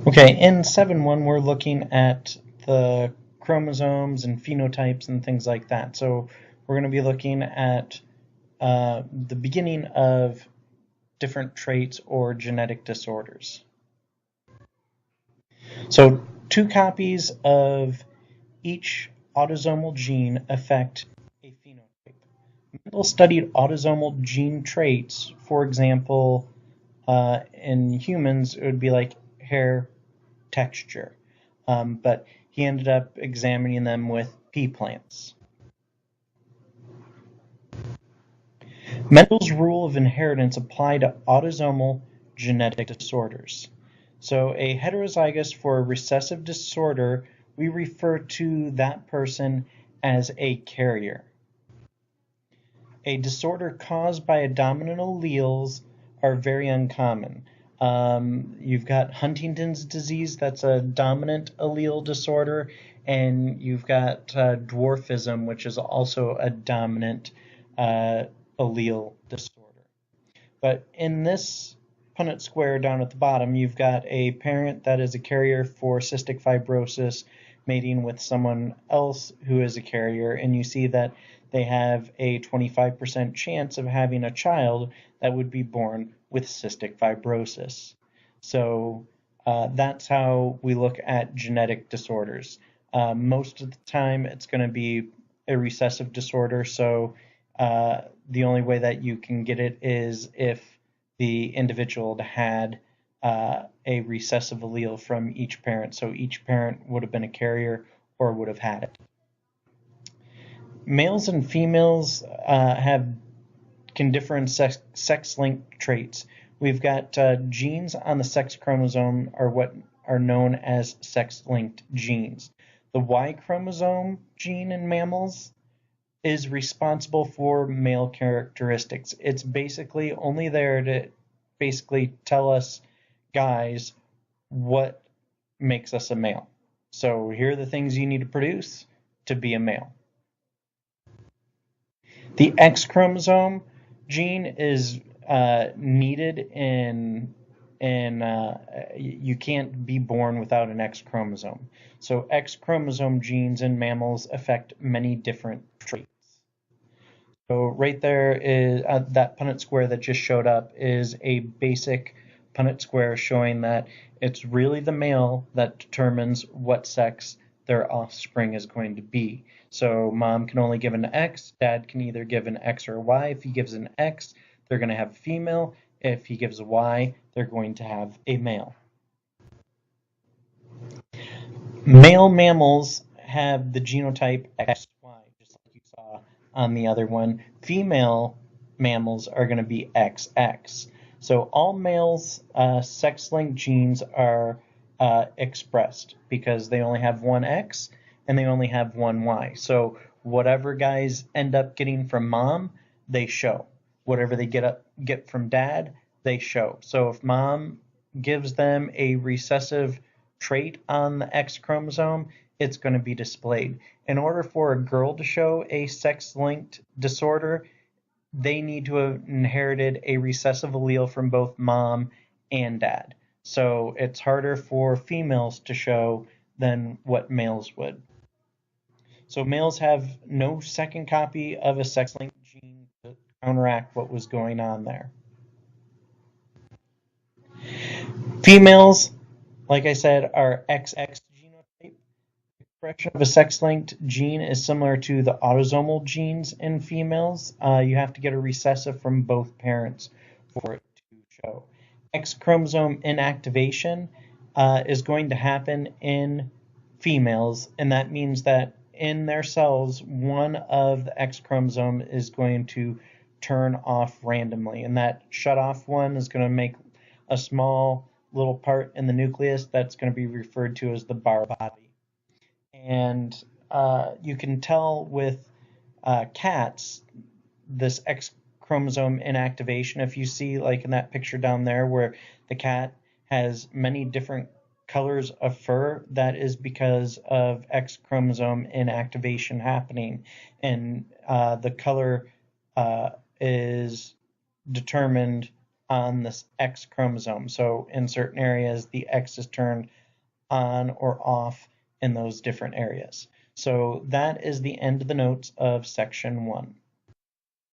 Okay, in 7.1, we're looking at the chromosomes and phenotypes and things like that. So we're going to be looking at the beginning of different traits or genetic disorders. So 2 copies of each autosomal gene affect a phenotype. Mendel studied autosomal gene traits. For example, in humans, it would be like hair texture. But he ended up examining them with pea plants. Mendel's rule of inheritance applied to autosomal genetic disorders. So a heterozygous for a recessive disorder, we refer to that person as a carrier. A disorder caused by a dominant alleles are very uncommon. You've got Huntington's disease, that's a dominant allele disorder, and you've got dwarfism, which is also a dominant allele disorder. But in this Punnett square down at the bottom, you've got a parent that is a carrier for cystic fibrosis mating with someone else who is a carrier, and you see that they have a 25% chance of having a child that would be born with cystic fibrosis. So that's how we look at genetic disorders. Most of the time, it's going to be a recessive disorder, so the only way that you can get it is if the individual had a recessive allele from each parent. So each parent would have been a carrier or would have had it. Males and females can differ in sex-linked traits. We've got genes on the sex chromosome are what are known as sex-linked genes. The Y chromosome gene in mammals is responsible for male characteristics. It's basically only there to basically tell us guys what makes us a male. So here are the things you need to produce to be a male. The X chromosome gene is needed in you can't be born without an X chromosome. So X chromosome genes in mammals affect many different traits. So right there is that Punnett square that just showed up is a basic Punnett square showing that it's really the male that determines what sex their offspring is going to be. So mom can only give an X, dad can either give an X or a Y. If he gives an X, they're going to have a female. If he gives a Y, they're going to have a male. Male mammals have the genotype XY, just like you saw on the other one. Female mammals are going to be XX. So all males' sex-linked genes are expressed because they only have one X and they only have one Y. So whatever guys end up getting from mom, they show. Whatever they get from dad, they show. So if mom gives them a recessive trait on the X chromosome, it's going to be displayed. In order for a girl to show a sex-linked disorder, they need to have inherited a recessive allele from both mom and dad. So it's harder for females to show than what males would. So males have no second copy of a sex-linked gene to counteract what was going on there. Females, like I said, are XX genotype. Expression of a sex-linked gene is similar to the autosomal genes in females. You have to get a recessive from both parents for it to show. X chromosome inactivation is going to happen in females, and that means that in their cells, one of the X chromosome is going to turn off randomly, and that shut off one is going to make a small little part in the nucleus that's going to be referred to as the Barr body. And you can tell with cats this X chromosome inactivation. If you see, like in that picture down there where the cat has many different colors of fur, that is because of X chromosome inactivation happening. And the color is determined on this X chromosome. So in certain areas, the X is turned on or off in those different areas. So that is the end of the notes of section 1.